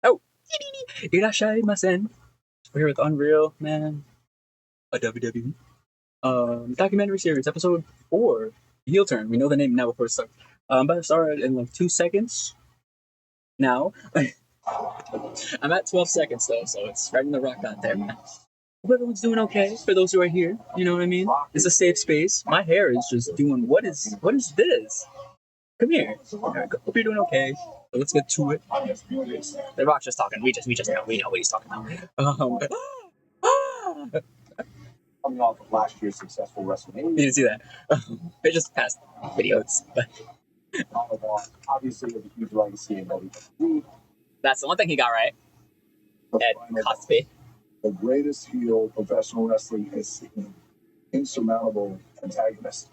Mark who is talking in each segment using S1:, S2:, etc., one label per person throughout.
S1: Oh, irashaimase. We're here with Unreal, man. A WWE documentary series, episode 4. Heel turn. We know the name now before it starts. But it started in like 2 seconds. Now, I'm at 12 seconds though, so it's right in the rock out there, man. Hope everyone's doing okay. For those who are here, you know what I mean. It's a safe space. My hair is just doing. What is this? Come here. Hope you're doing okay. So let's get to it. The Rock's just talking. We just know. We know what he's talking about.
S2: Coming off of last year's successful WrestleMania.
S1: You didn't see that. They just passed videos. But
S2: obviously, with a huge legacy in WWE.
S1: That's the one thing he got right. Ed Cosby.
S2: The greatest heel professional wrestling has seen. Insurmountable antagonist.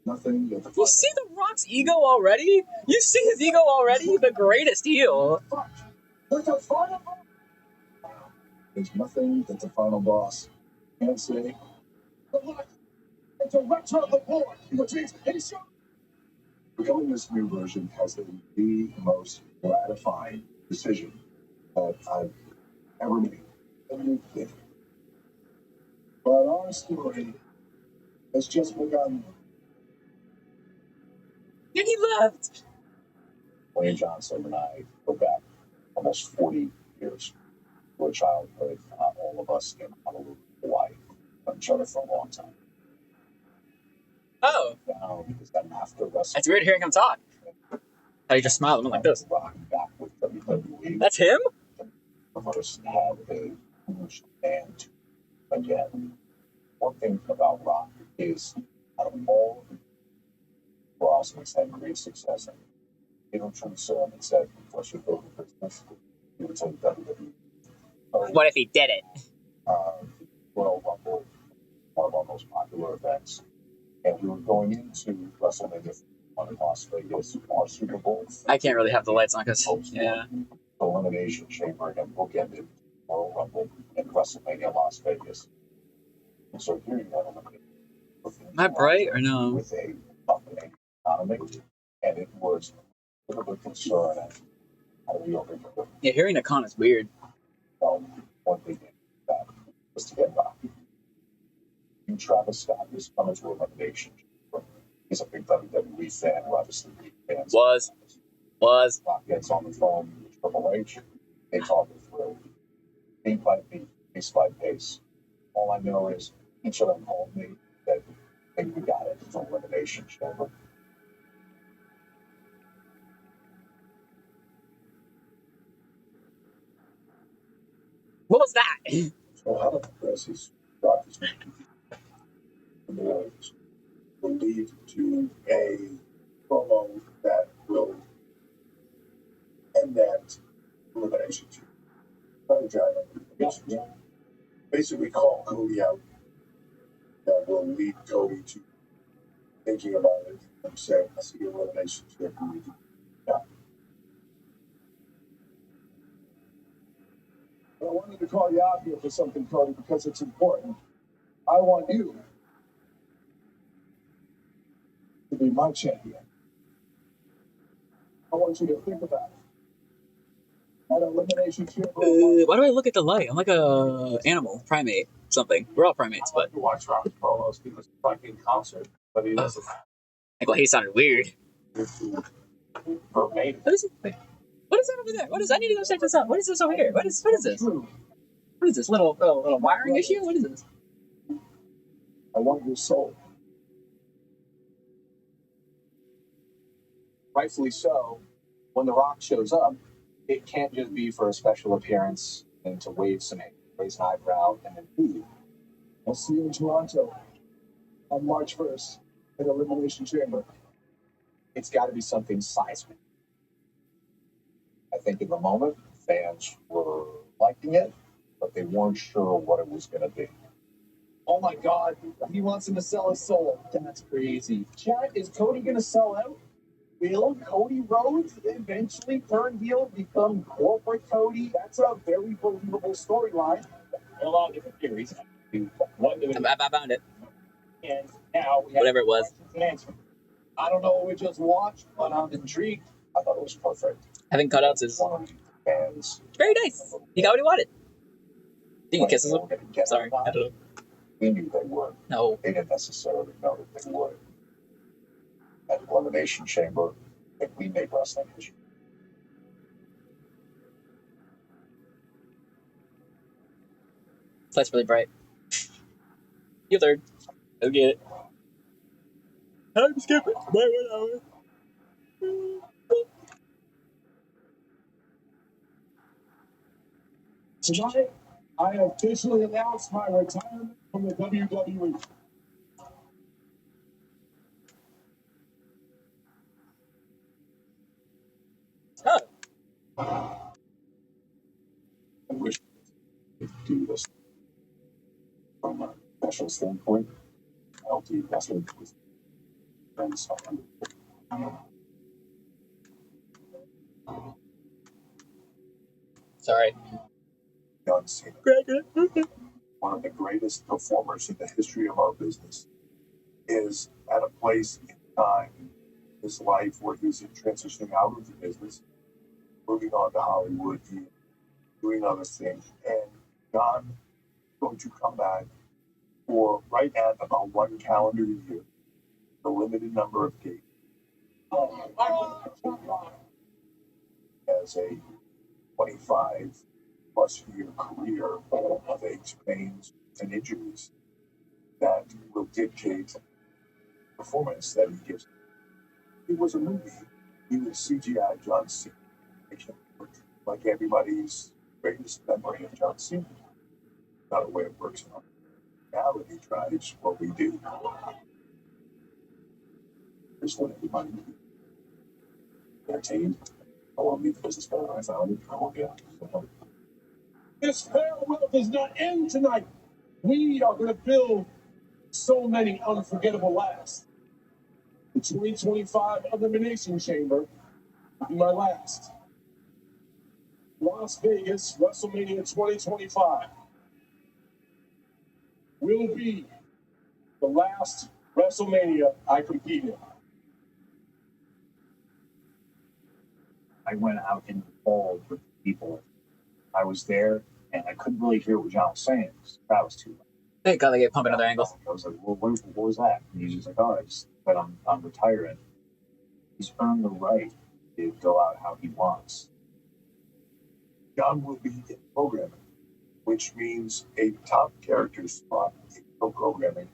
S2: Nothing.
S1: You see The Rock's ego already? You see his ego already? The greatest heel.
S2: There's nothing that the final boss can't say. The director of the board, which means becoming this new version has been the most gratifying decision that I've ever made. But our story has just begun.
S1: And he left.
S2: Wayne Johnson and I go back almost 40 years to a childhood. All of us in Honolulu, Hawaii, known each other for a long time.
S1: Oh.
S2: Because then after wrestling,
S1: that's weird hearing him talk. How you just smile at him like this.
S2: Back with WWE.
S1: That's him?
S2: First had a huge fan to again. One thing about Rock is out of all of the Ross had great success and he don't truly saw him and said, what's your favorite business? He would say WWE.
S1: What if he did it?
S2: Royal Rumble, one of our most popular events. And we were going into WrestleMania in Las Vegas, our Super Bowl.
S1: I can't really have the lights on because, yeah.
S2: Elimination Chamber and bookended Royal Rumble in WrestleMania Las Vegas. And so here you have
S1: Am I bright or no?
S2: With a dominating economy, and it was a little bit concerned at how we overcome.
S1: Yeah, hearing a con is weird.
S2: One big thing that was to get back. You, Travis Scott, is coming to Elimination Chamber. He's a big WWE fan, obviously fans.
S1: Was.
S2: Rock gets on the phone with Triple H. They talk it through. Beat by beat, pace by pace. All I know is each of them called me that I think we got it. It's an Elimination Chamber.
S1: What was that?
S2: So how the press is will lead to a promo that will end that elimination. Basically call Cody out. That will lead Cody to thinking about it and saying, I see elimination chamber. Yeah. But I wanted to call you out here for something, Cody, because it's important. I want you to be my champion. I want you to think about it. That elimination chamber.
S1: Why do I look at the light? I'm like a animal, primate, something. We're all primates, but.
S2: You watch Rock promos because it's like in concert, but he doesn't.
S1: Like, well, he sounded weird.
S2: Verbatim.
S1: What is it? Wait, what is that over there? What is? I need to go check this out. What is this over here? What is this? What is this little wiring issue? What is this?
S2: I want your soul. Rightfully so. When The Rock shows up, it can't just be for a special appearance and to wave some hand, raise an eyebrow, and then leave. I'll see you in Toronto on March 1st at Elimination Chamber. It's got to be something seismic. I think in the moment, fans were liking it, but they weren't sure what it was going to be. Oh my God, he wants him to sell his soul. That's crazy. Chad, is Cody going to sell out? Will Cody Rhodes eventually turn heel, become corporate Cody? That's a very believable storyline. A lot of different theories.
S1: I found it.
S2: And now we have
S1: whatever it was.
S2: I don't know what we just watched, but I'm intrigued. I thought it was perfect.
S1: Having cutouts is
S2: Fans.
S1: very nice. He got what he wanted. Did you kisses him? Sorry, I don't know.
S2: We knew they would.
S1: No.
S2: They didn't necessarily know that they would. At Elimination Chamber, if we made wrestling history.
S1: That's really bright. You third. I'll get it. Time to skip it. By 1 hour.
S2: Tonight, I officially announce my retirement from the WWE.
S1: Huh.
S2: I wish we could do this from a special standpoint. LT wrestling with friends.
S1: Sorry.
S2: John Cena, one of the greatest performers in the history of our business, is at a place in time in his life where he's transitioning out of the business, moving on to Hollywood, doing other things, and John is going to come back for right at about 1 calendar year, a limited number of days, as a 25 plus year career of aches, pains, and injuries that will dictate the performance that he gives. It was a movie. He was CGI John Cena. Like everybody's greatest memory of John Cena. Not a way it works in reality drives what we do. Just want everybody to be entertained. I want to be the business guy I found it. I want to get This farewell does not end tonight. We are going to build so many unforgettable laughs. The 2025 Elimination Chamber will be my last. Las Vegas WrestleMania 2025 will be the last WrestleMania I compete in. I went out in the cold with people. I was there, and I couldn't really hear what John was saying because the crowd was too loud.
S1: Thank God they get pumping another angle.
S2: I was like, well, what was that? And he's just like, oh, but I'm retiring. He's earned the right to go out how he wants. John will be in programming, which means a top character spot in pro programming.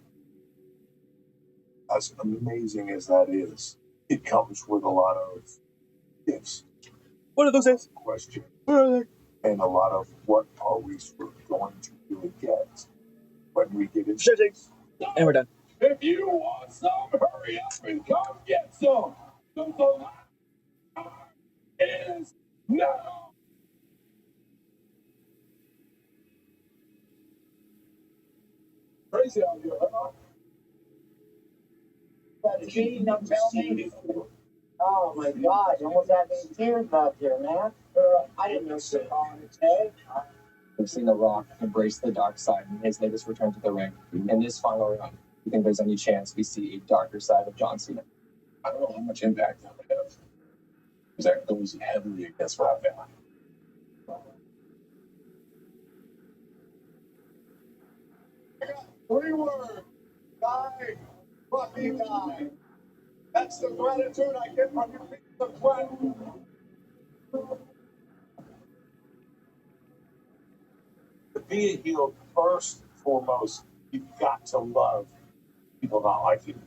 S2: As amazing as that is, it comes with a lot of ifs.
S1: What are those ifs?
S2: Questions.
S1: What are they?
S2: And a lot of what are we going to really get when we get into
S1: this. And we're done.
S2: If you want some, hurry up and come get some. The last is now. Crazy out here, huh?
S3: Don't tell me. Oh my God! You almost had me in tears back here, man. I didn't know so on today.
S4: We've seen The Rock embrace the dark side in his latest return to the ring. In this final round, do you think there's any chance we see a darker side of John Cena?
S2: I don't know how much impact that would have. Because that goes heavily against what I've done. 3 words. Die. Fucking die. That's the gratitude I get from you piece of crap. To be a heel, first and foremost, you've got to love people not liking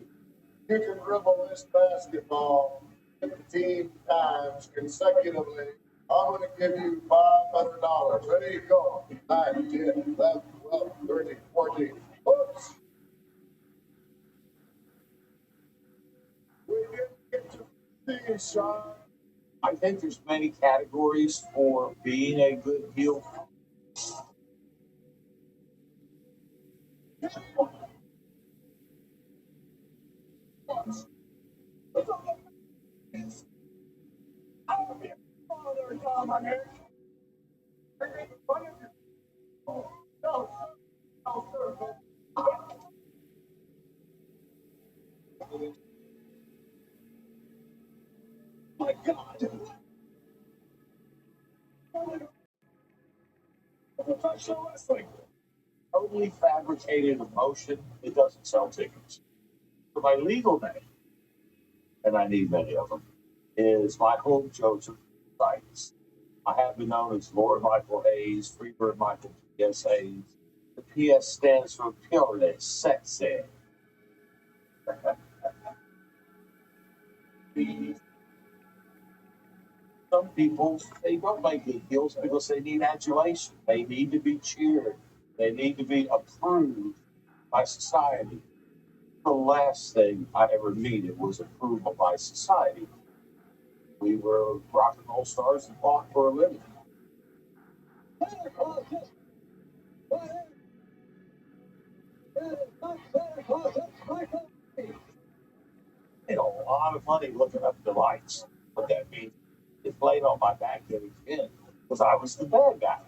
S2: you. You can dribble this basketball 15 times consecutively. I'm going to give you $500. There you go. 9, 10, 11, 12, 13, 14. Oops. We didn't get to see you, Sean. I think there's many categories for being a good heel. My God, professional wrestling. Totally fabricated emotion. It doesn't sell tickets. So my legal name, and I need many of them, is Michael Joseph Sykes. I have been known as Lord Michael Hayes, Freebird Michael P.S. Hayes. The P.S. stands for Purely Sexy. Some people, they don't make good deals because they need adulation. They need to be cheered. They need to be approved by society. The last thing I ever needed was approval by society. We were rock and roll stars and fought for a living. Made a lot of money looking up the lights. What that means, it played on my back getting in because I was the bad guy.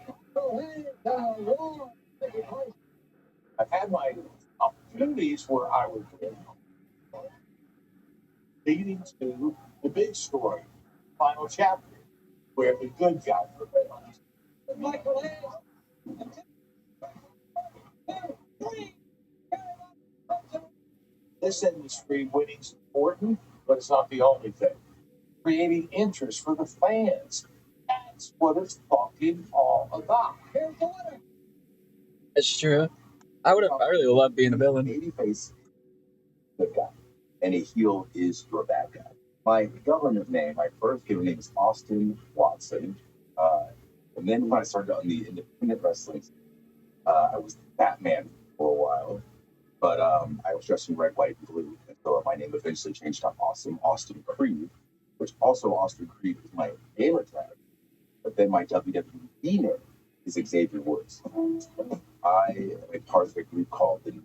S2: I've had my opportunities where I would win, leading to the big story, final chapter, where the good guy prevails. Michael Hayes. This industry, winning's important, but it's not the only thing. Creating interest for the fans. That's what it's fucking all about.
S1: It's true. I really love being a villain.
S2: Babyface, good guy, and a heel is your bad guy. My government name, my first given name is Austin Watson. And then when I started on the independent wrestling, I was Batman for a while. But I was dressed in red, white, and blue. And so my name eventually changed to Austin Creed, which also Austin Creed is my gamer tag. But then my WWE name is Xavier Woods. I am a part of a group called the New.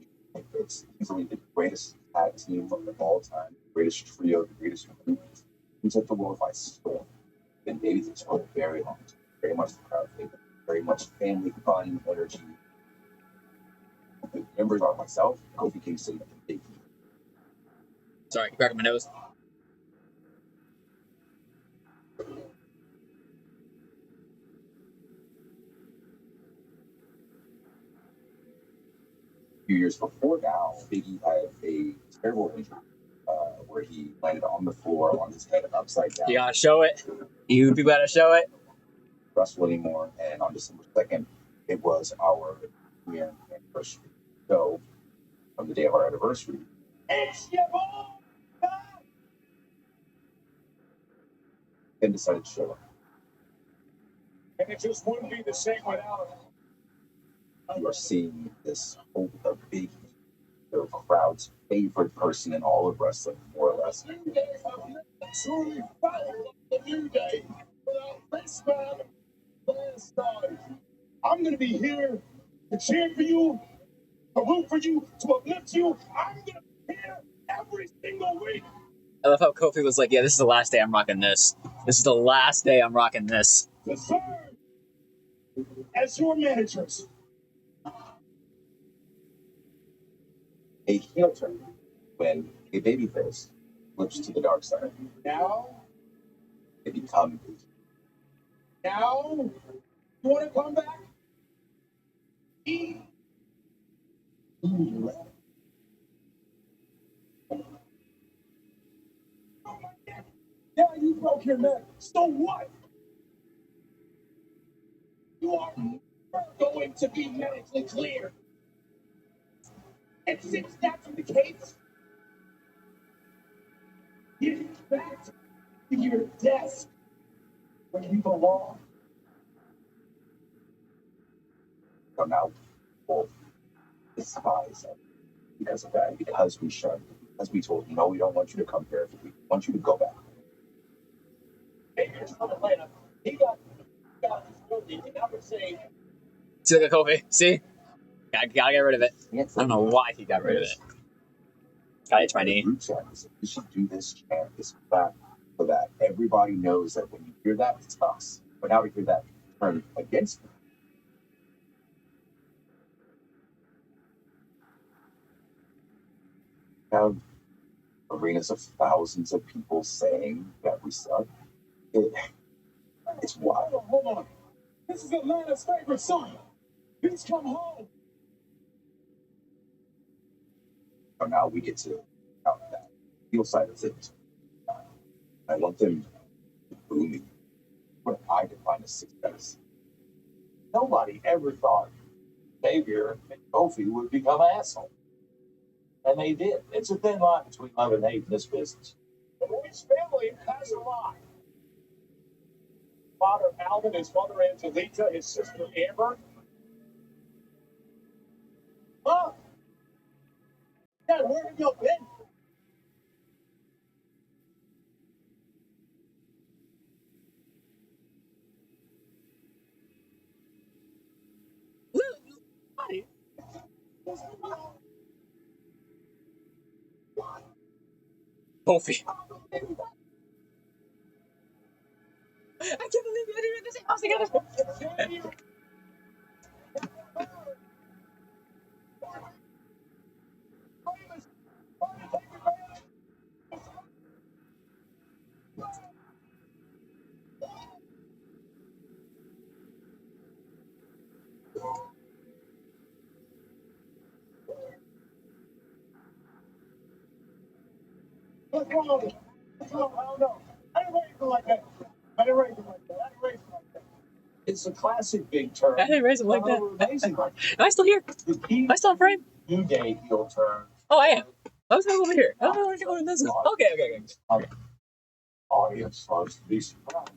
S2: It's easily the greatest tag team of all time, the greatest trio, the greatest group. We took the world by storm. Been dating this for a very long time. Very much the crowd favorite. Very much family fun energy. The members are myself, Kofi Kingston, and Big E.
S1: Sorry, cracking my nose.
S2: A few years before now, Big E had a terrible injury where he landed on the floor on his head upside down.
S1: You gotta show it. You gotta show it.
S2: Wrestle anymore, and on December 2nd, it was our year anniversary. So, on the day of our anniversary, it's your boy! And decided to show up. And it just wouldn't be the same without him. You are seeing this whole Big E, the crowd's favorite person in all of wrestling, more or less. Truly felt the New Day without this man last time. I'm going to be here to cheer for you, to root for you, to uplift you. I'm going to be here every single week.
S1: I love how Kofi was like, yeah, this is the last day I'm rocking this. This is the last day I'm rocking this.
S2: To serve as your managers. A heel turn when a babyface flips to the dark side. Now, they become. Now, you want to come back? Yeah, you broke your neck. So what? You are never going to be medically clear. And since that's the case, get back to your desk where you belong. So now, people despise us because of that, because we shunned, because we told you, no, we don't want you to come here. We want you to go back. Baker's from Atlanta. He got his building, and I would say,
S1: See, look at Kofi. See? Gotta get rid of it. I don't know why he got rid of it. Gotta itch my knee.
S2: We should do this chant, this clap, so that everybody knows that when you hear that, it's us. But now we hear that turn against me. Have arenas of thousands of people saying that we suck. It's wild. Hold on. This is Atlanta's favorite song.
S3: Please come home.
S2: So now we get to count that heel side of things. I want them to boo me. What I define as success.
S3: Nobody ever thought Xavier and Kofi would become assholes. And they did. It's a thin line between love and hate in this business. The Royce family has a lot. Father Alvin, his mother Angelita, his sister Amber. Huh? Dad, where have you been?
S1: Kofi. I can't believe you didn't in the same house together.
S3: What's wrong? What's wrong? I don't know. I didn't raise him like that. I didn't raise him like that. I didn't raise him like that. It's a classic big turn.
S1: I didn't raise him like that.
S3: Amazing.
S1: Am I still here?
S3: The key
S1: Am I still in frame?
S3: New Day heel turn.
S1: Oh, I am. I was over here. I don't know what you're going this. Okay.
S2: Audience loves to be surprised.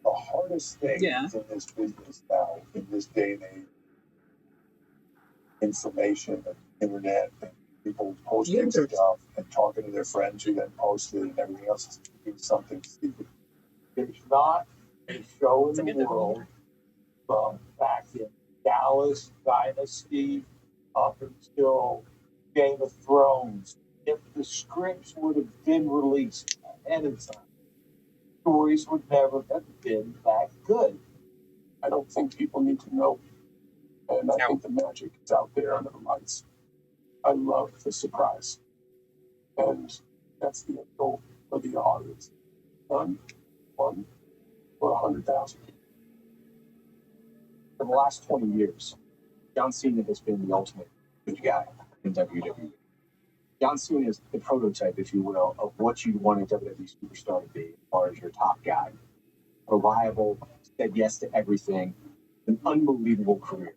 S2: The hardest thing
S1: Yeah.
S2: in this business now, in this day and age, information and internet and people posting stuff and talking to their friends who then posted and everything else is doing something stupid.
S3: There's not a show in the world from back in Dallas Dynasty up until Game of Thrones. If the scripts would have been released ahead of time, stories would never have been that good.
S2: I don't think people need to know. And I
S1: No.
S2: think the magic is out there under the lights. I love the surprise. And that's the goal for the audience. One or 100,000.
S3: For the last 20 years, John Cena has been the ultimate good guy in WWE. John Cena is the prototype, if you will, of what you'd want a WWE superstar to be as far as your top guy. Reliable, said yes to everything, an unbelievable career.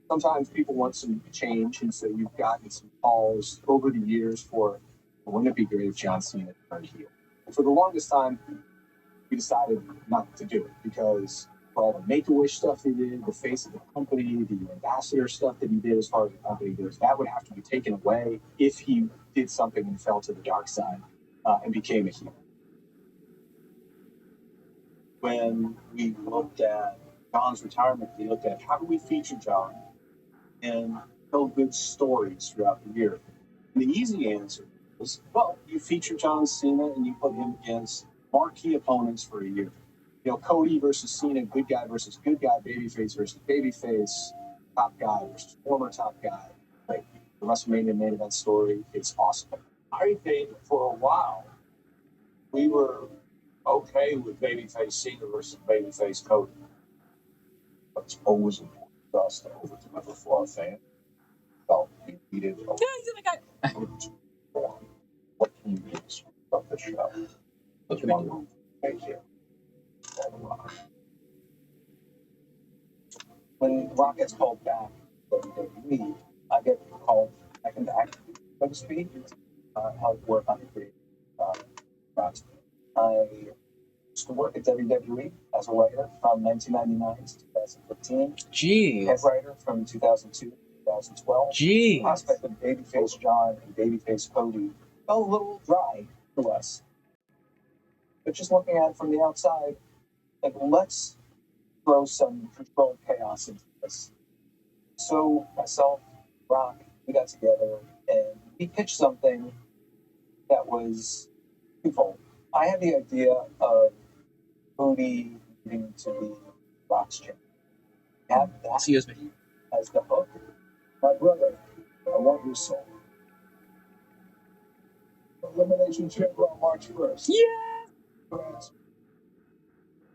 S3: Sometimes people want some change, and so you've gotten some calls over the years for, wouldn't it be great if John Cena turned heel? And for the longest time, we decided not to do it because for all the Make-A-Wish stuff he did, the face of the company, the ambassador stuff that he did as far as the company goes, that would have to be taken away if he did something and fell to the dark side and became a heel. When we looked at John's retirement, we looked at how do we feature John and tell good stories throughout the year. And the easy answer was, well, you feature John Cena and you put him against marquee opponents for a year. You know, Cody versus Cena, good guy versus good guy, babyface versus babyface, top guy versus former top guy. Like the WrestleMania main event story, it's awesome. I think for a while we were okay with babyface Cena versus babyface Cody.
S2: But it's always important to us to over deliver for our fans. So we needed
S1: Yeah, he's the guy.
S2: what can you do of the show? What's one right here?
S3: When Rock gets called back to WWE, I get called back into acting, so to speak, help work on the creative project. I used to work at WWE as a writer from 1999 to 2015.
S1: Jeez.
S3: Head writer from 2002 to 2012.
S1: Jeez.
S3: The prospect of Babyface John and Babyface Cody felt a little dry to us. But just looking at it from the outside, like, let's throw some controlled chaos into this. So myself, Rock, we got together and we pitched something that was twofold. I had the idea of Cody needing to be Rock's champion. Have that
S1: Excuse me.
S3: as the hook. My brother, I want your soul. Elimination Chamber on March 1st.
S1: Yeah.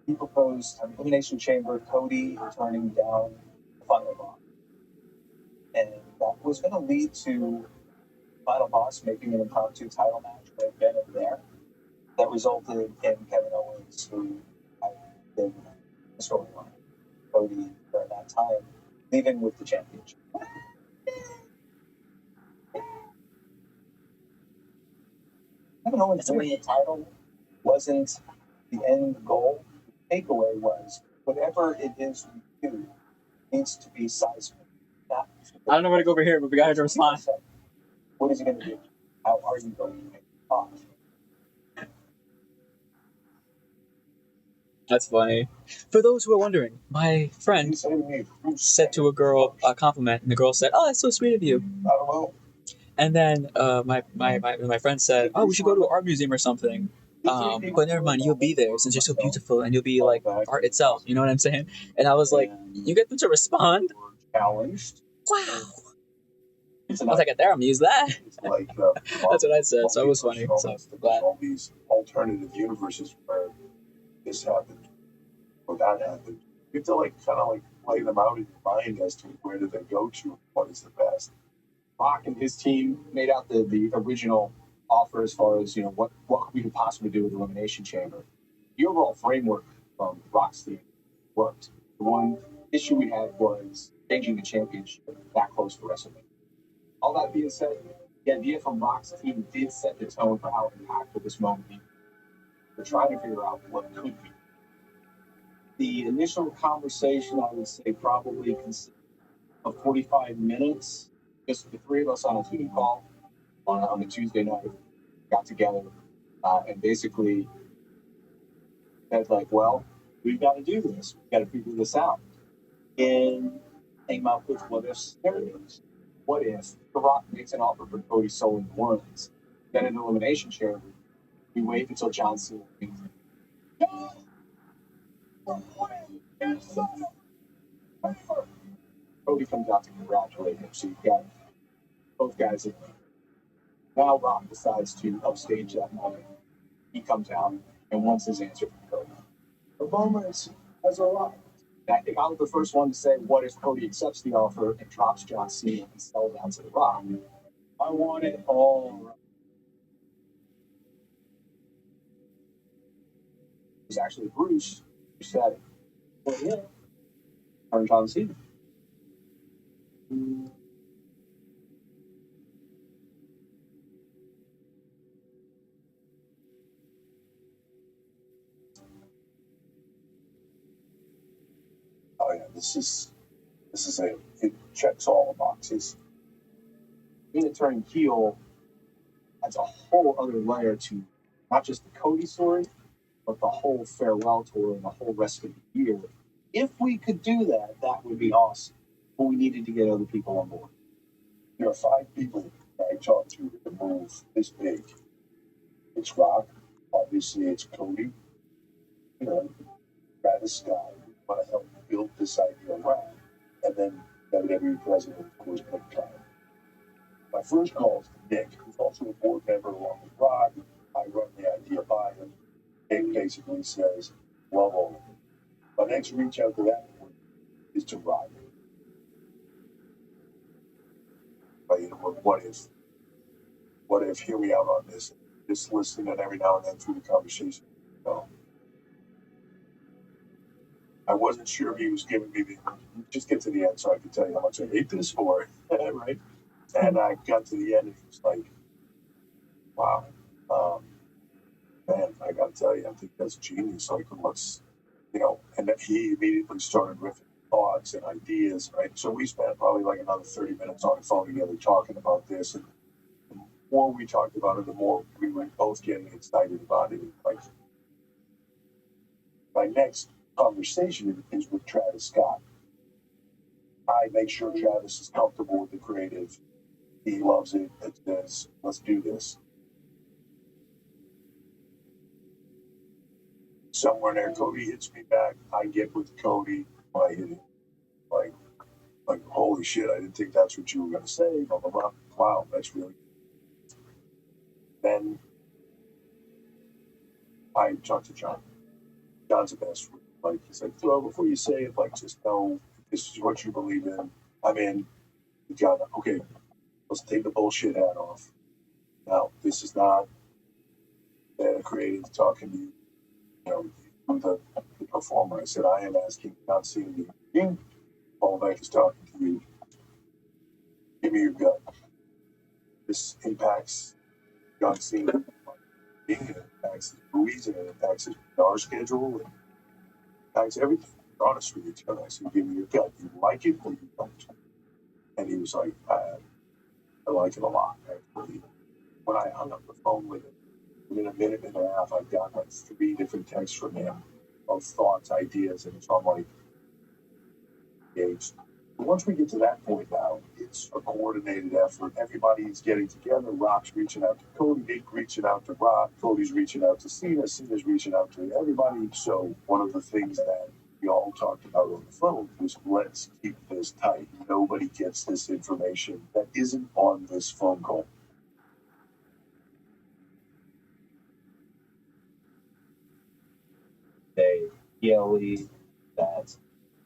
S2: he proposed an elimination chamber, Cody turning down the final boss. And that was going to lead to final boss making an impromptu title match right then and there. That resulted in Kevin Owens, who had been the storyline, Cody during that time, leaving with the championship. Kevin Owens winning the title wasn't the end goal. The takeaway was whatever it is we do needs to be seismic.
S1: I don't know where to go over here, but we gotta respond.
S2: What is he going to do? How are you going to make it pop?
S1: That's funny. For those who are wondering, my friend said to a girl a compliment, and the girl said, "Oh, that's so sweet of you."
S2: I don't know.
S1: And then my friend said, "Oh, we should go to an art museum or something." But never mind, you'll be there since you're so beautiful, and you'll be like art itself. You know what I'm saying? And I was like, "You get them to respond?
S2: Challenged.
S1: Wow!" I was like, "There, I'm use that."
S3: Like
S1: That's what I said. So it was funny. So glad.
S3: All these alternative universes where this happened or that happened. You have to like kind of like play them out in your mind as to where do they go to, what is the best.
S2: Rock and his team made out the original offer as far as what we could possibly do with Elimination Chamber. The overall framework from Rock's team worked. The one issue we had was changing the championship that close to WrestleMania. All that being said, the idea from Rock's team did set the tone for how impactful this moment would be. We're trying to figure out what could be. The initial conversation, I would say, probably consisted of 45 minutes. Just the three of us on a Zoom call on the Tuesday night, got together and basically said, like, well, we've got to do this. We've got to figure this out. And came up with what if scenarios. What if The Rock makes an offer for Cody Soul in New Orleans? Then an elimination chamber. We wait until John Cena wins. Cody comes out to congratulate him. So you've got both guys in. Now Rock decides to upstage that moment. He comes out and wants his answer from Cody. The moment has arrived. And I think I was the first one to say, what if Cody accepts the offer and drops John Cena and sells down to The Rock? I want it all. It was actually Bruce who said, well, yeah, turn John Cena.
S3: Oh yeah, this is it checks all the boxes.
S2: Cena turning heel adds a whole other layer to not just the Cody story, but the whole farewell tour and the whole rest of the year. If we could do that, that would be awesome. But we needed to get other people on board.
S3: There are 5 people that I talked to that move this big. It's Rock, obviously it's Cody, Travis Scott, we want to help build this idea around. And then WWE president, of course, Nick Khan. My first call is to Nick, who's also a board member along with Rock. I run the idea by him. Nick basically says, love all of it. My next reach out to that point is to Rock. What if, hear me out on this, just listening and every now and then through the conversation, I wasn't sure if he was giving me just get to the end so I could tell you how much I hate this for, right? And I got to the end and he was like, wow, man, I gotta tell you, I think that's genius. Like, let's, and then he immediately started riffing thoughts and ideas, right? So we spent probably like another 30 minutes on the phone together talking about this. And the more we talked about it, the more we were both getting excited about it. Like, my next conversation is with Travis Scott. I make sure Travis is comfortable with the creative. He loves it. It says, let's do this. Somewhere there, Cody hits me back. I get with Cody. I hit it. Like, holy shit, I didn't think that's what you were going to say. Blah, blah, blah. Wow, that's really. Then I talked to John. John's the best. Like, he's like, well, before you say it, like, just know this is what you believe in. I'm in. John, okay, let's take the bullshit hat off. Now, this is not creative talking to you, the performer. I said, I am asking John Cena to be. Paul Beck is talking to you. Give me your gut. This impacts John Cena. It impacts his movies and it impacts his PR schedule and impacts everything. Be honest with each other. I said, give me your gut. You like it or you don't? And he was like, I like it a lot, actually. When I hung up the phone with him, within a minute and a half, I got like 3 different texts from him of thoughts, ideas, and so I'm like, engaged. But once we get to that point now, it's a coordinated effort. Everybody's getting together. Rock's reaching out to Cody, Nick reaching out to Rock, Cody's reaching out to Cena, Cena's reaching out to everybody. So one of the things that we all talked about on the phone was, let's keep this tight. Nobody gets this information that isn't on this phone call.
S2: They PLE that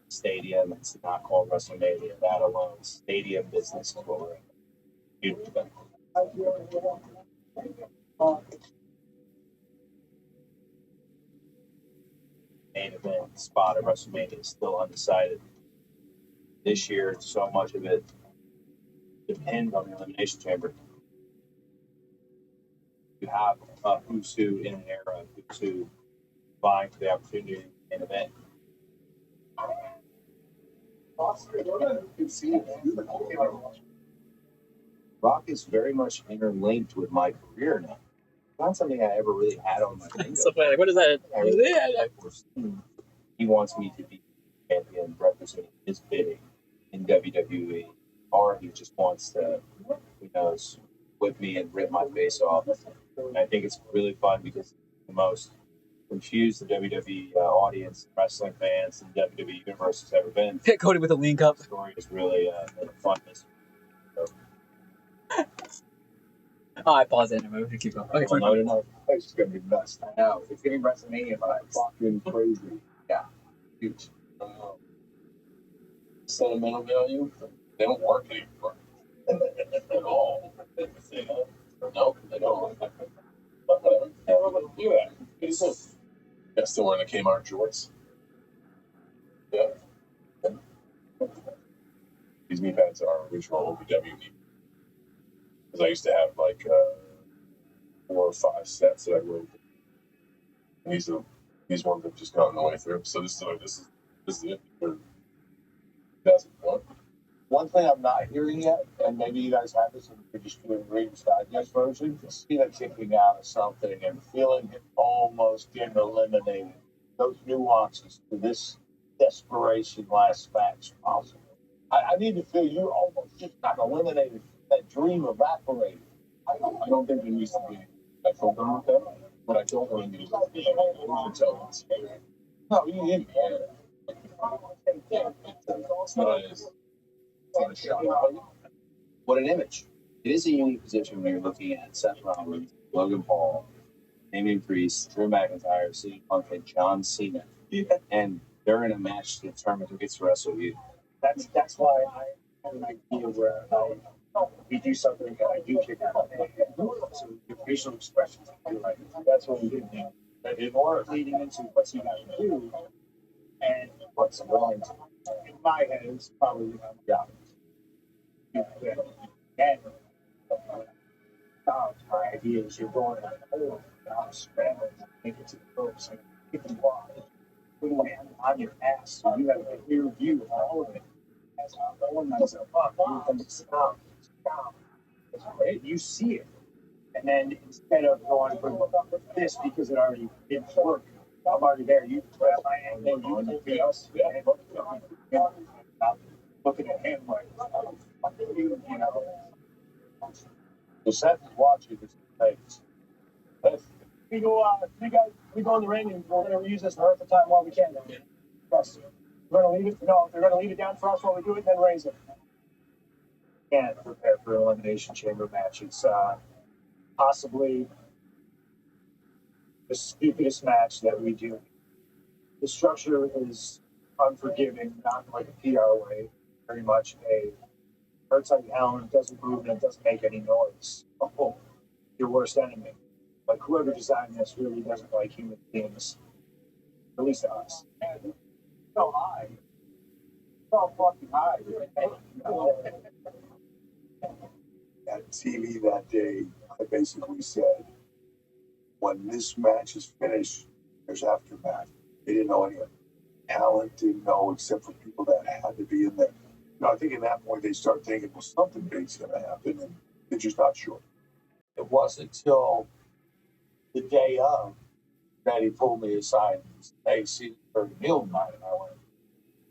S2: stadium. It's not called WrestleMania. That alone, stadium business for huge event. Main event spot of WrestleMania is still undecided. This year, so much of it depends on the Elimination Chamber. You have a who's who in an era, who's who vying for the opportunity in an event. Rock is very much interlinked with my career now. Not something I ever really had on my finger.
S1: So like, what is that?
S2: He wants me to be champion representing his bidding in WWE, or he just wants to, who knows, whip me and rip my face off. And I think it's really fun because the most confused the WWE audience, wrestling fans, and WWE universe has ever been.
S1: Hit Cody with a lean cup.
S2: The story is really fun.
S1: Oh, I paused it. I'm going to keep going. Okay,
S2: Well, no.
S3: It's going to be nuts.
S4: I know. It's getting WrestleMania vibes.
S3: Fucking crazy.
S4: Yeah.
S3: Huge.
S2: Sentimental value, they don't work anymore at all. Nope, they don't. But whatever. Yeah, we're going to do that. Pretty soon.
S3: Yeah, still wearing the Kmart shorts.
S2: Yeah.
S3: These knee pads are original WWE. Because I used to have like 4 or 5 sets that I wrote. And these ones have just gotten the way through. So this is it. That's one.
S5: One thing I'm not hearing yet, and maybe you guys have this, and you're just doing Reader's Digest version, is Cena kicking out of something and feeling it almost getting eliminated. Those nuances to this desperation last match possible. I need to feel you almost just got eliminated. That dream evaporated.
S3: I don't think there needs to be a program with them. What I don't want to do is be intelligence.
S5: No, you didn't.
S3: It's not a shot.
S2: What an image. It is a unique position when you're looking at Seth Rollins, Logan Paul, Damian Priest, Drew McIntyre, CM Punk, and John Cena. And they're in a match to determine who gets to wrestle you.
S5: That's why I have an idea where we do something that I do kick out. So your facial expressions, like that's what we do. But it's more leading into what's he going to do and what's going to. In my head, it's probably yeah. And my idea is you're going to hold down, scramble, make it to the ropes, and kick the ball, put your hand on your ass, so you have a clear view of all of it. As I'm going myself up, you stop. You see it, and then instead of going for this because it already didn't work, I'm already there. You grab my hand, and you take me else. Looking at him like, you know.
S3: So Seth is watching this face.
S5: We go in the ring and we're going to use this for the time while we can. Yes. We're going to leave it. No, they're going to leave it down for us while we do it, and then raise it. And prepare for an elimination chamber match. It's possibly the stupidest match that we do. The structure is unforgiving, not in like a PR way. Very much a hurts like hell and it doesn't move and it doesn't make any noise. Oh, your worst enemy. Like whoever designed this really doesn't like human beings. At least to us. And so high. So fucking high.
S2: At TV that day, I basically said, when this match is finished, there's aftermath. They didn't know any of it. Talent didn't know except for people that had to be in there. I think at that point they start thinking, well, something big's going to happen, and they're just not sure.
S3: It wasn't until the day of that he pulled me aside and said, hey, see, for the meal tonight. And I went,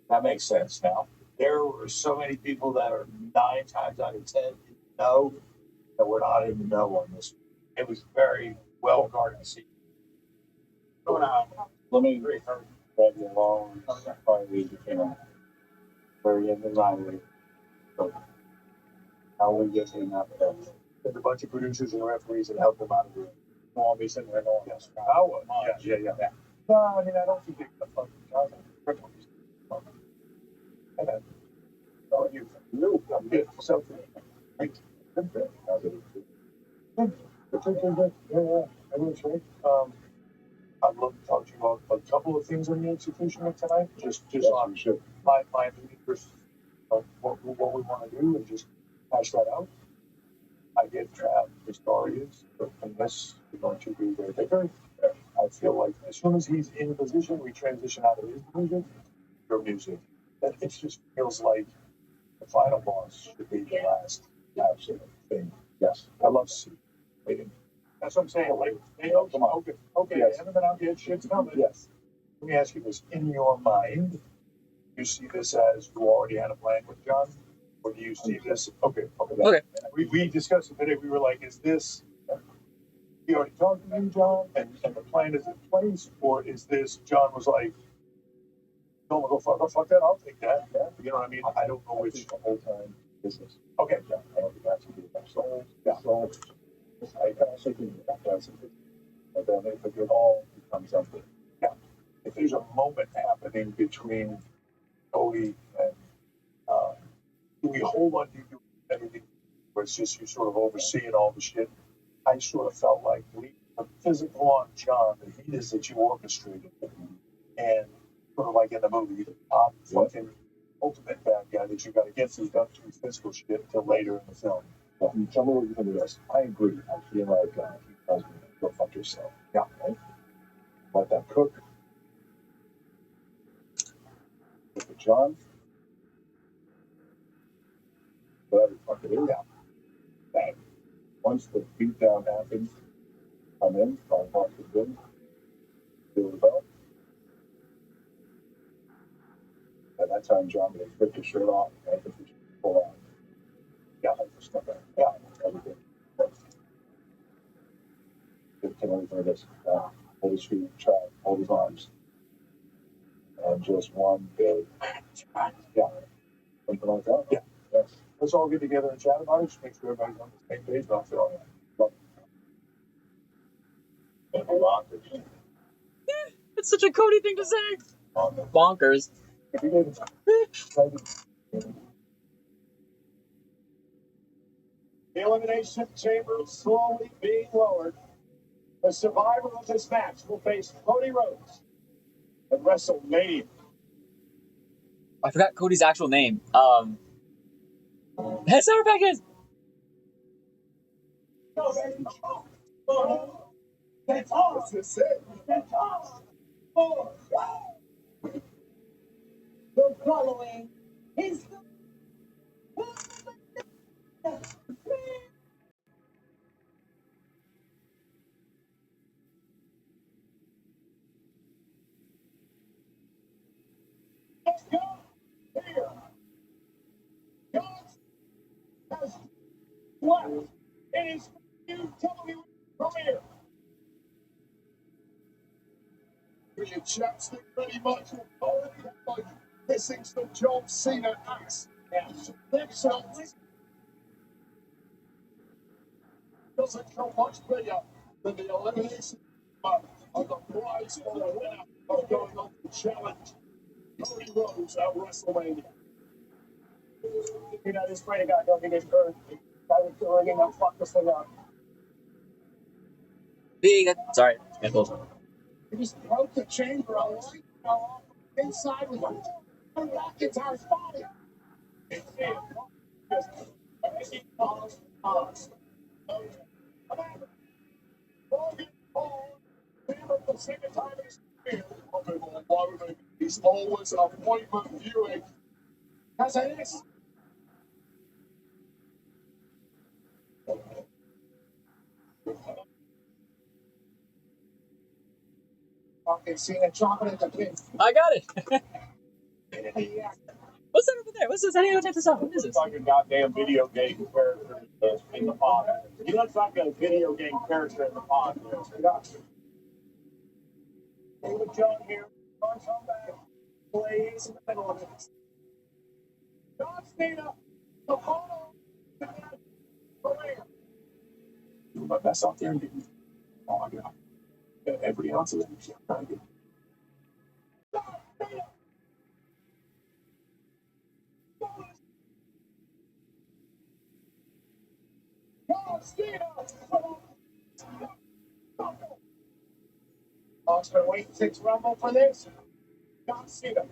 S3: that makes sense now. There were so many people that are 9 times out of 10 in the know that we're not in the know on this. It was very well guarded to see.
S5: Let me grab you along. Probably came out. Very end of the line. So how we get him out of there? There's a bunch of producers and referees that help them out of the room. I'll be sitting there going, yes. Oh, yeah. No, I mean, I don't think they're going to fucking cause it. And then, oh, you get something. Right. Good. Yeah. Everyone's great. I'd love to talk to you about a couple of things on the execution of tonight. Just on my opinion versus what we want to do and just hash that out. I get trapped. The story is, and this is going to be very bigger. I feel like as soon as he's in position, we transition out of his division. Your music. That it just feels like the final boss should be the last absolute thing. Yes, I love waiting. That's what I'm saying. Like, hey, come on. Okay. Yes. I haven't been out yet. Shit's coming. Yes. Let me ask you this: in your mind, you see this as you already had a plan with John, or do you see this? Okay. We discussed it today. We were like, is this? He already talked to you, John, and the plan is in place, or is this John was like, don't go fuck that, I'll take that. Yeah. You know what I mean? I don't know which the whole time business. Okay. Yeah. I don't think that's good. So yeah. So I also think that's but then if it all becomes something. Yeah. If there's a moment happening between Cody and do we hold on to you everything where it's just you sort of overseeing all the shit? I sort of felt like the physical on John, the heat is that you orchestrated, and sort of like in the movie, the top fucking ultimate bad guy that you got to get through physical shit until later in the film. Well, tell me what you think of this. I agree. I feel like he tells me, go fuck yourself. Yeah, right? Let that cook. Look at John. Whatever the fuck it is. Yeah. Bang. Once the beatdown happens, I'm in. I'll walk the good. Feel the bell. At that time, John would rip his shirt off. I think we should pull out. Yeah, I just stuff out. Yeah, everything. Can everything of this. Hold his feet, try, hold his arms. And just one big. Yeah. Something like that? Yeah. Yes. Let's all get together and chat about it. Just make sure everybody's on the same page. Don't feel it.
S1: It's such a Cody thing to say. Bonkers.
S5: The elimination chamber is slowly being lowered. The survivor of this match will face Cody Rhodes at WrestleMania.
S1: I forgot Cody's actual name. Sour Packets.
S5: That's all. That's it. That's all. The following is Let's go here. God has left in his new WWE career. Your chapstick pretty much like missing some John Cena ass. Yeah. So doesn't come much bigger than the elimination of the prize for the winner of going on to WrestleMania. You know, this great guy don't get hurt. I was doing it, I'll fuck this thing up.
S1: Sorry.
S5: He just broke the chamber a light fell off inside with him. McIntyre's body.
S2: He's always appointment viewing.
S5: Because it is. Okay, seeing a chocolate at the pin.
S1: I got it. What's that over there? What's this? I didn't even take this off. What is this?
S5: Like a goddamn video game character in the pod. He looks like a video game character in the pod. David John here. Come back. Plays in the middle of it. John Cena. The Hall.
S2: Do my best out there and give me all I got. Every ounce of it. Trying to get
S5: Hawks been waiting 6 Rumble for this. John Cena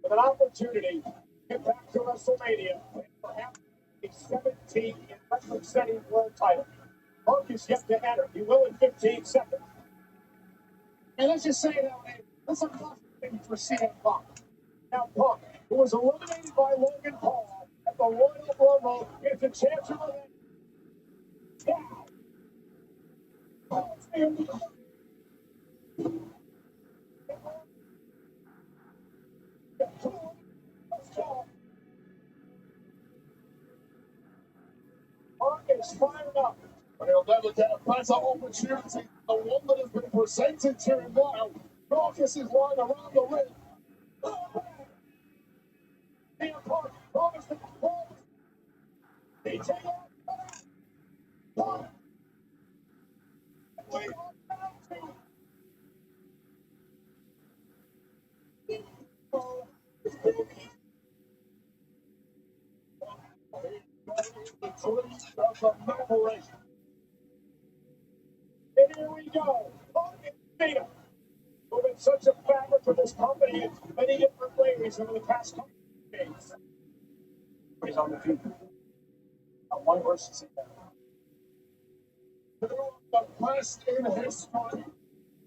S5: with an opportunity to get back to WrestleMania and perhaps a 17 in record-setting world title. Punk is yet to enter. He will in 15 seconds. And let's just say that that's a tough thing for CM Punk. Now Punk, who was eliminated by Logan Paul at the Royal Rumble, gets a chance to win. Punk is fired up.
S2: But he'll never get a better opportunity. The one that has been presented to him now. Marcus is lying around the ring.
S5: CM Punk promised to perform. DJ Punk. Wait on penalty. And here we go. Punk and Cena, who've been such a fabric for this company in many different ways over the past couple of days. He's on the feet. Not one versus Cena.
S2: Two of the best in history.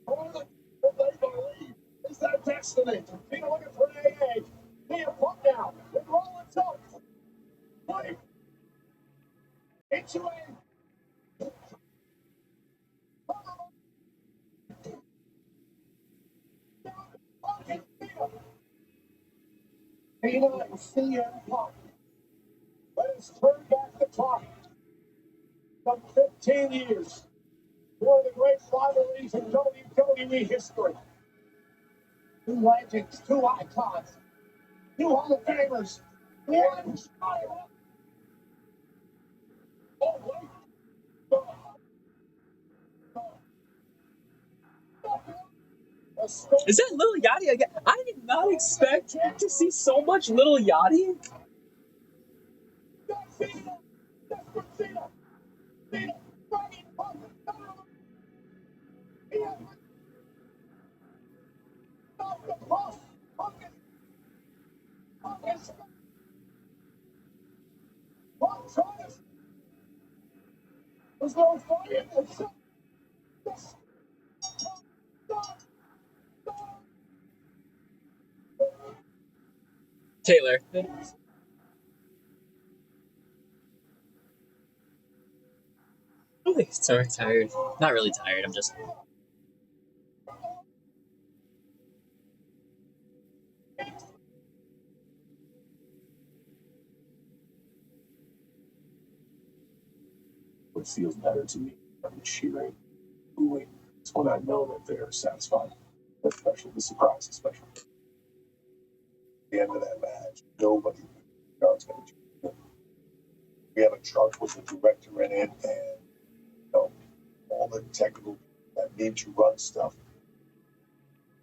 S2: Only what they believe is their destiny.
S5: Cena looking for an AA. Cena Punk now. With Rollins up. Wait. Into a. Cena and CM Punk. Let us turn back the clock. Some 15 years. One of the great rivalries in WWE history. 2 legends, 2 icons, 2 Hall of Famers, 1 child. Oh, wait.
S1: Is that Lil Yachty again? I did not expect to see so much Lil Yachty.
S5: There's no fire.
S1: Taylor. Really sorry, tired. Not really tired. I'm just.
S2: What feels better to me than cheering, booing. It's when I know that they're satisfied. Especially the surprise, especially at the end of that match. Nobody knows going to cheer. We have a truck with the director in it, and all the technical that need to run stuff.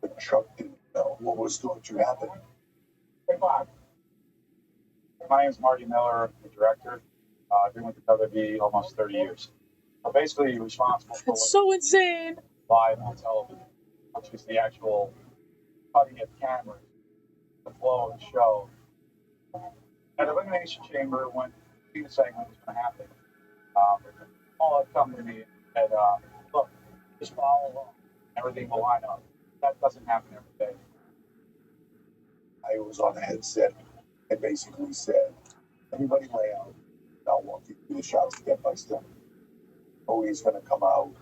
S2: The truck didn't know what was going to happen.
S5: My name is Marty Miller, the director. I've been with the WWE almost 30 years. So basically responsible for
S1: That's so insane.
S5: live on television, which is the actual cutting of cameras, the flow of the show. At Elimination Chamber, when the segment was going to happen, all had come to me and said, look, just follow along. Everything will line up. That doesn't happen every day.
S2: I was on the headset and basically said, everybody lay out. I'll walk you through the shots step by step. Cody's going to come out.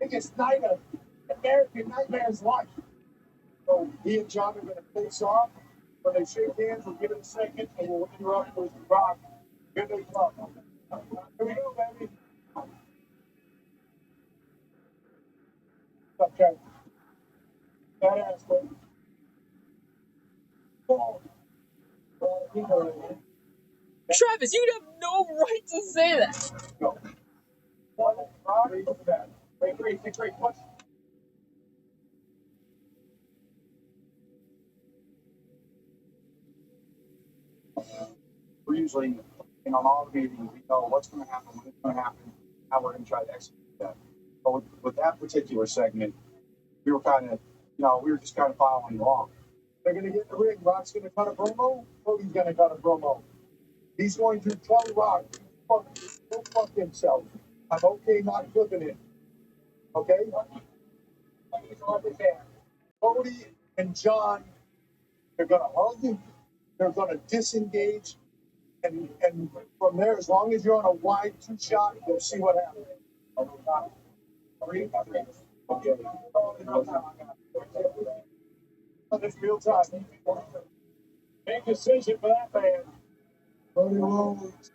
S2: Biggest night of American Nightmare's life. So he and John are going to face off. When they shake hands, we'll give it a second, and we'll interrupt with Rock. Here they come. Here we go, baby. Okay. Badass, baby.
S1: Travis, you have no right to say that.
S2: Go. Rock, great. What?
S5: We're usually, on all the meetings, we know what's going to happen, when it's going to happen, how we're going to try to execute that. But with that particular segment, we were kind of, we were just kind of following along.
S2: They're going to get in the ring. Rock's going to cut a promo. Cody's going to cut a promo. He's going to tell Rock, go fuck himself. I'm okay not flipping it. Okay? Cody and John, they're going to hug. They're going to disengage. And from there, as long as you're on a wide two-shot, you'll see what happens. Okay. It's real time. Make a decision for that man. Cody Rhodes,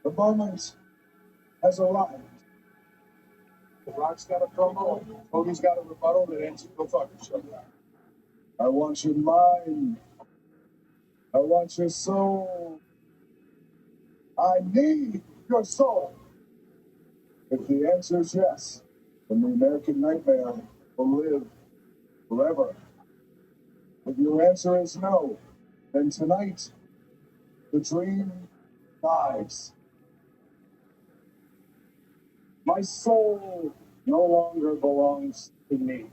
S2: the moment has arrived. The Rock's got a promo. Cody's got a rebuttal that ends it. Go fuck yourself. I want your mind. I want your soul. I need your soul. If the answer is yes, then the American Nightmare will live forever. If your answer is no, then tonight, the dream dies. My soul no longer belongs to me.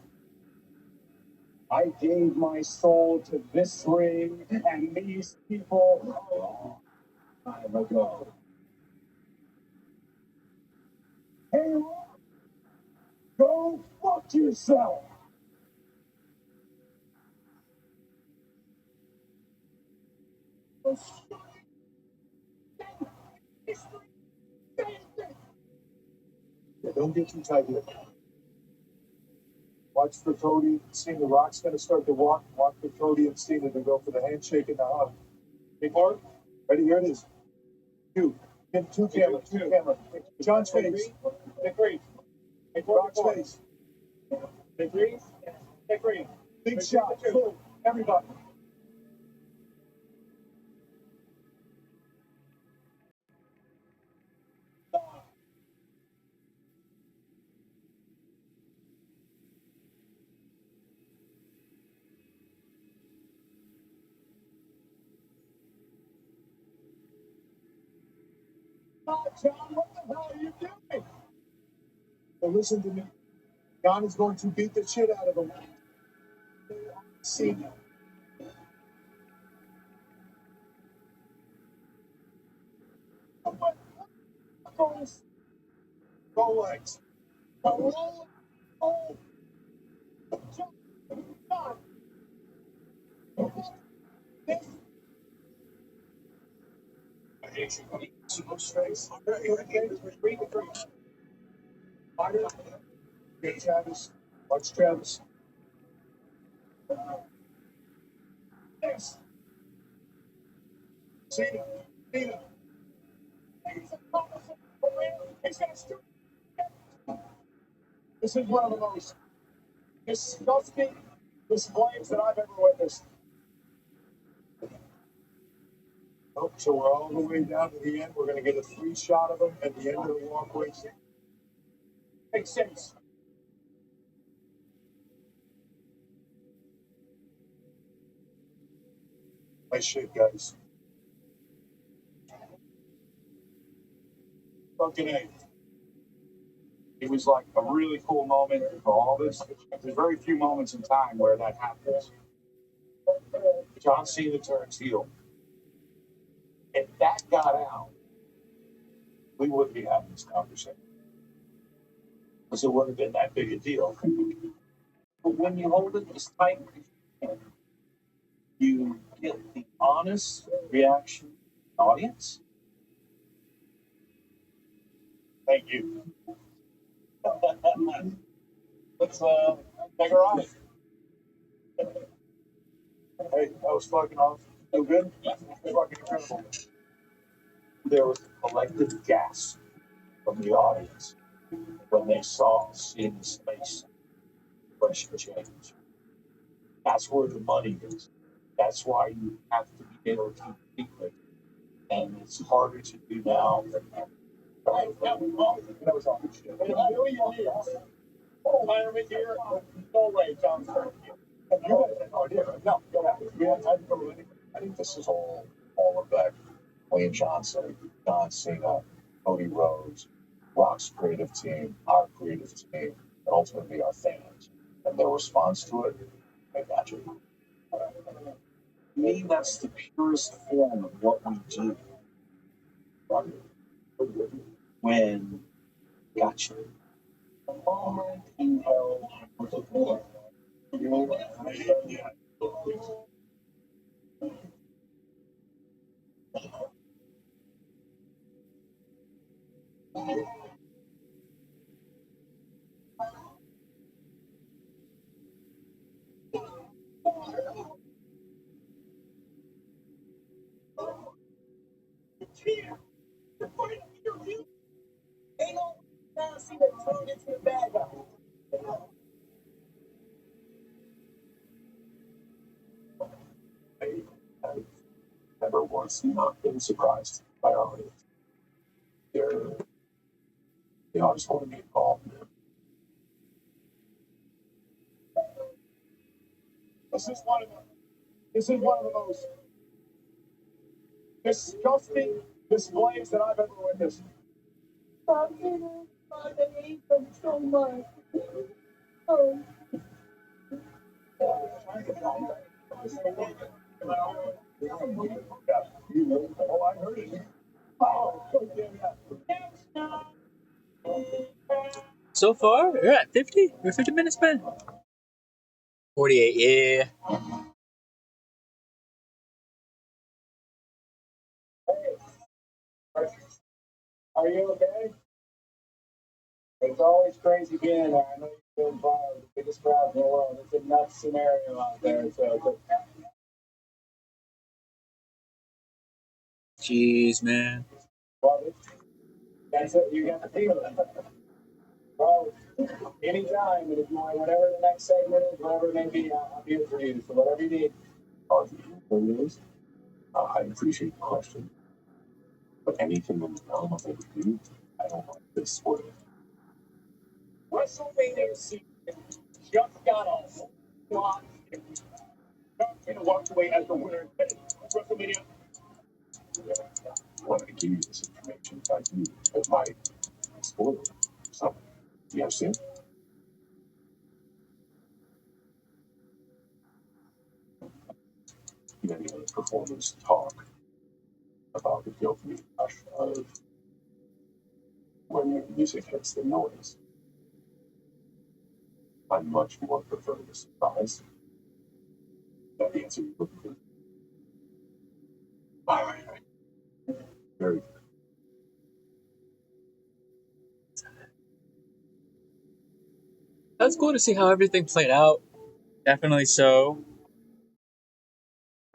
S2: I gave my soul to this ring and these people a long time ago. Hey, go fuck yourself. Yeah, don't get too tight here. Watch for Cody and Cena. Rock's going to start to walk. Watch for Cody and Cena to go for the handshake and the hug. Hey, Mark, ready? Here it is. Two cameras. John's face. Agree. Rock's face. Agree. Big shot. Boom. Everybody. John, what the hell are you doing? So listen to me. John is going to beat the shit out of him. Cena. Go legs. Go. John. Face. Get Travis. Watch Travis. Yes. Cena. This is one of the most disgusting displays that I've ever witnessed. Oh, so we're all the way down to the end. We're going to get a free shot of them at the end of the walkway. Makes sense.
S5: Nice shit, guys. Fucking A. It was like a really cool moment for all this. There's very few moments in time where that happens. John Cena turns heel. If that got out, we wouldn't be having this conversation. Because it wouldn't have been that big a deal. But when you hold it this tight, you get the honest reaction of the audience. Thank you. Let's take her on. Hey, that was fucking awesome. So good? Fucking incredible. There was a collective gasp from the audience when they saw Cena's face expression change. That's where the money is. That's why you have to be able to keep secret. And it's harder to do now than ever. That was awesome. Retirement here? No way, John's hurt. You guys had no idea. No, go ahead. I think this is all about Wayne Johnson, John Cena, Cody Rhodes, Rock's creative team, our creative team, and ultimately our fans. And their response to it, I got you. To me, that's the purest form of what we do. When gotcha. The moment you held the floor, I've never once not been surprised by our audience. They always want to be involved. This is one of the most disgusting displays that I've ever witnessed. I hate them so much. Oh, I heard it.
S1: So far, we're at 50. We're 50 minutes, man. 48, yeah.
S5: Are you okay? It's always crazy being there. I know you've been by the biggest crowd in the world. It's a nuts scenario out there. So,
S1: Jeez, man.
S5: that's it. You got the feel of it. Well, anytime, and if you want whatever the next segment is, whatever it may be, I'll be here for you. So whatever you need. I appreciate the question. But anything in the realm of what we do, I don't like this sort of. WrestleMania season just got off. John Cena walked away as the winner. WrestleMania. I wanted to give you this information I do as my spoiler. So, do you understand? Many of the performers talk about the guilty rush of when your music hits the noise. I much more prefer the surprise. That answer you looking for. All right. Very good.
S1: That's cool to see how everything played out. Definitely so.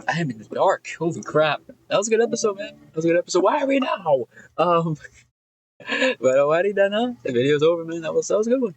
S1: I am in the dark. Holy crap. That was a good episode, man. That was a good episode. Why are we now? But alrighty then, huh? The video's over, man. That was a good one.